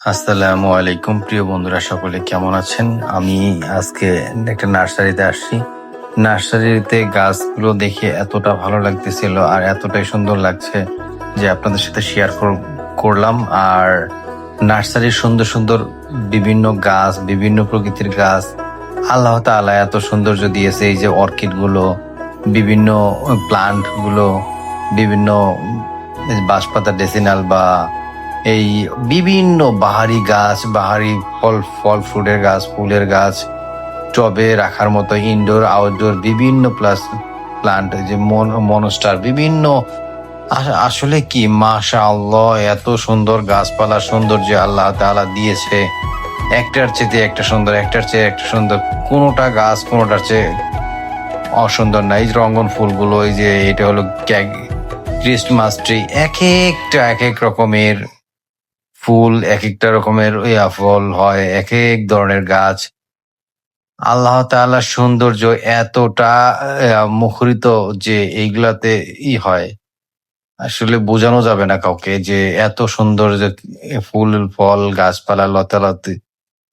আসসালামু আলাইকুম প্রিয় বন্ধুরা, সকলে কেমন আছেন? আমি আজকে একটা নার্সারিতে আসছি। নার্সারিতে গাছগুলো দেখে এতটা ভালো লাগতেছিল আর এতটাই সুন্দর লাগছে যে আপনাদের সাথে করলাম। আর নার্সারির সুন্দর সুন্দর বিভিন্ন গাছ, বিভিন্ন প্রকৃতির গাছ আল্লাহ তাআলা এত সৌন্দর্য দিয়েছে। এই যে অর্কিড গুলো, বিভিন্ন প্লান্ট গুলো, বিভিন্ন বাঁশপাতা ডেসিনাল বা এই বিভিন্ন বাহারি গাছ, বাহারি ফল ফ্রুটের গাছ, ফুলের গাছ, টবে রাখার মতো ইনডোর আউটডোর বিভিন্ন প্লান্ট, যে মনস্টার বিভিন্ন। আসলে কি মাশাআল্লাহ, এত সুন্দর গাছপালা সৌন্দর্য আল্লাহ তাআলা দিয়েছে। একটার চেয়ে একটা সুন্দর, একটার চেয়ে একটা সুন্দর। কোনোটা গাছ কোনোটার চেয়ে অসুন্দর না। এই যে রঙ্গন ফুলগুলো, এই যে এটা হলো ক্রিসমাস ট্রি, এক একটা এক এক রকমের ফুল, এক একটা রকমের ফল হয়, এক এক ধরনের গাছ। আল্লাহ তাআলার সৌন্দর্য এতটা মুখরিত যে এইগুলাতে হয়, আসলে বোঝানো যাবে না কাউকে যে এত সুন্দর যে ফুল ফল গাছপালা লতালতি।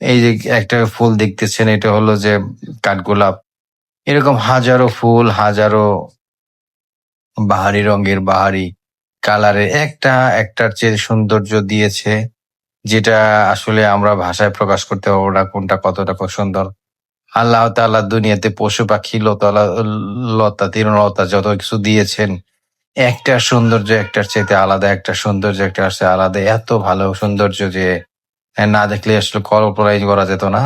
এই যে একটা ফুল দেখতেছেন, এটা হলো যে কাঠগোলাপ। এরকম হাজারো ফুল, হাজারো বাহারি রঙের, বাহারি কালারের, একটার চেয়ে সৌন্দর্য দিয়েছে, যেটা আসলে আমরা ভাষায় প্রকাশ করতে পারবো না কোনটা কতটা সুন্দর। আল্লাহ তাআলা দুনিয়াতে পশু পাখি লতা তৃণলতা যত কিছু দিয়েছেন, একটা সৌন্দর্য একটার চাইতে আলাদা, একটা সৌন্দর্য একটা আসছে আলাদা। এত ভালো সৌন্দর্য যে না দেখলে আসলে কল্পনাই করা যেত না।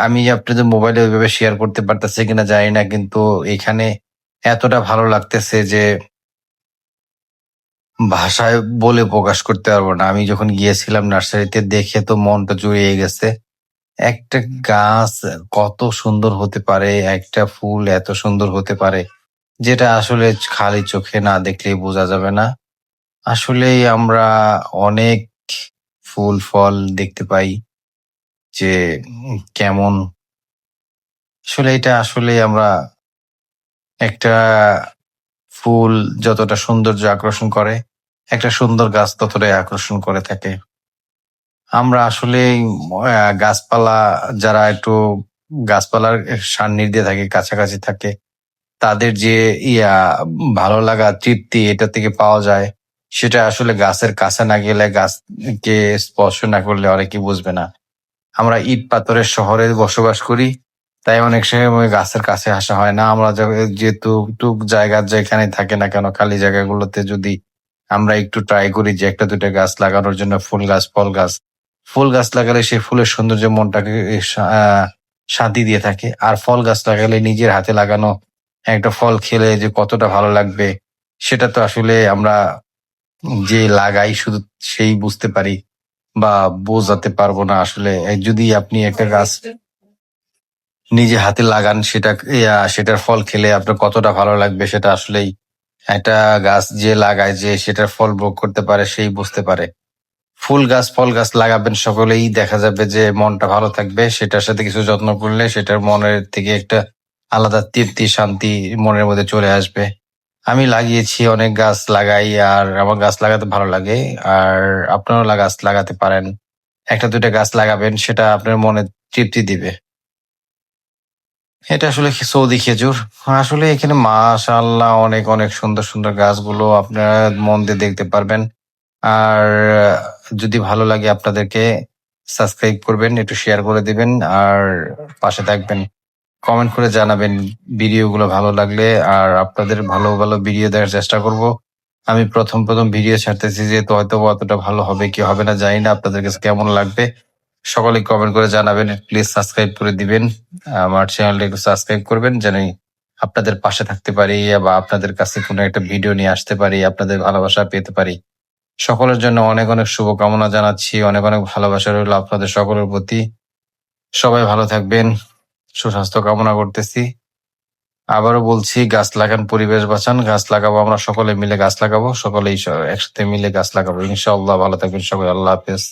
আমি আপনাদের মোবাইলে ওইভাবে শেয়ার করতে পারতেছি কিনা জানি না, কিন্তু এখানে এতটা ভালো লাগতেছে যে ভাষায় বলে প্রকাশ করতে পারবো না। আমি যখন গিয়েছিলাম নার্সারিতে, দেখে তো মনটা জুড়িয়ে গেছে। একটা গাছ কত সুন্দর হতে পারে, একটা ফুল এত সুন্দর হতে পারে, যেটা আসলে খালি চোখে না দেখলেই বোঝা যাবে না। আসলেই আমরা অনেক ফুল ফল দেখতে পাই যে কেমন। আসলে এটা আসলে আমরা একটা ফুল যতটা সৌন্দর্য আকর্ষণ করে, একটা সুন্দর গাছ ততটাই আকর্ষণ করে থাকে। আমরা আসলে গাছপালা, যারা একটু গাছপালার সান্নিধ্যে থাকে, কাছাকাছি থাকে, তাদের যে ইয়া ভালো লাগা তৃপ্তি এটা থেকে পাওয়া যায়, সেটা আসলে গাছের কাছে না গেলে, গাছকে স্পর্শ না করলে অনেকেই বুঝবে না। আমরা ইট পাথরের শহরে বসবাস করি, তাই অনেক সময় গাছের কাছে আসা হয় না। আমরা যেহেতু টুক জায়গা যেখানে থাকে না কেন, খালি জায়গাগুলোতে যদি আমরা একটু ট্রাই করি যে একটা দুটা গাছ লাগানোর জন্য, ফুল গাছ ফল গাছ, ফুল গাছ লাগালে সেই ফুলের সৌন্দর্য মনটাকে শান্তি দিয়ে থাকে। আর ফল গাছ লাগালে নিজের হাতে লাগানো একটা ফল খেলে যে কতটা ভালো লাগবে, সেটা তো আসলে আমরা যে লাগাই শুধু সেই বুঝতে পারি বা বোঝাতে পারবো না। আসলে যদি আপনি একটা গাছ নিজে হাতে লাগান, সেটার ফল খেলে আপনার কতটা ভালো লাগবে, সেটা আসলেই একটা গাছ যে লাগায়, যে সেটার ফল ভোগ করতে পারে, সেই বুঝতে পারে। ফুল গাছ ফল গাছ লাগাবেন সকলেই, দেখা যাবে যে মনটা ভালো থাকবে। সেটার সাথে কিছু যত্ন করলে সেটার মনের থেকে একটা আলাদা তৃপ্তি শান্তি মনের মধ্যে চলে আসবে। আমি লাগিয়েছি, অনেক গাছ লাগাই, আর আমার গাছ লাগাতে ভালো লাগে। আর আপনারাও গাছ লাগাতে পারেন। একটা দুইটা গাছ লাগাবেন, সেটা আপনার মনে তৃপ্তি দিবে। এটা আসলে সৌদি খেজুর। আসলে এখানে মাশাআল্লাহ অনেক অনেক সুন্দর সুন্দর গাছগুলো আপনারা মন দিয়ে দেখতে পারবেন। আর যদি ভালো লাগে আপনাদেরকে, সাবস্ক্রাইব করবেন, একটু শেয়ার করে দিবেন, আর পাশে থাকবেন। কমেন্ট করে জানাবেন ভিডিওগুলো ভালো লাগলে। আর আপনাদের ভালো ভালো ভিডিও দেওয়ার চেষ্টা করব। আমি প্রথম প্রথম ভিডিও ছাড়তেছি, যেহেতু হয়তো অতটা ভালো হবে কি হবে না জানি না, আপনাদের কাছে কেমন লাগবে সকলে কমেন্ট করে জানাবেন। প্লিজ সাবস্ক্রাইব করে দিবেন, আমার চ্যানেলটা একটু সাবস্ক্রাইব করবেন, যেন আপনাদের পাশে থাকতে পারি বা আপনাদের কাছে কোনো একটা ভিডিও নিয়ে আসতে পারি, আপনাদের ভালোবাসা পেতে পারি। সকলের জন্য অনেক অনেক শুভকামনা জানাচ্ছি, অনেক অনেক ভালোবাসা রইল আপনাদের সকলের প্রতি। সবাই ভালো থাকবেন, সুস্বাস্থ্য কামনা করতেছি। আবারও বলছি, গাছ লাগান, পরিবেশ বাঁচান। গাছ লাগাবো, আমরা সকলে মিলে গাছ লাগাবো, সকলেই একসাথে মিলে গাছ লাগাবো ইনশাআল্লাহ। ভালো থাকবেন সবাই, আল্লাহ হাফেজ।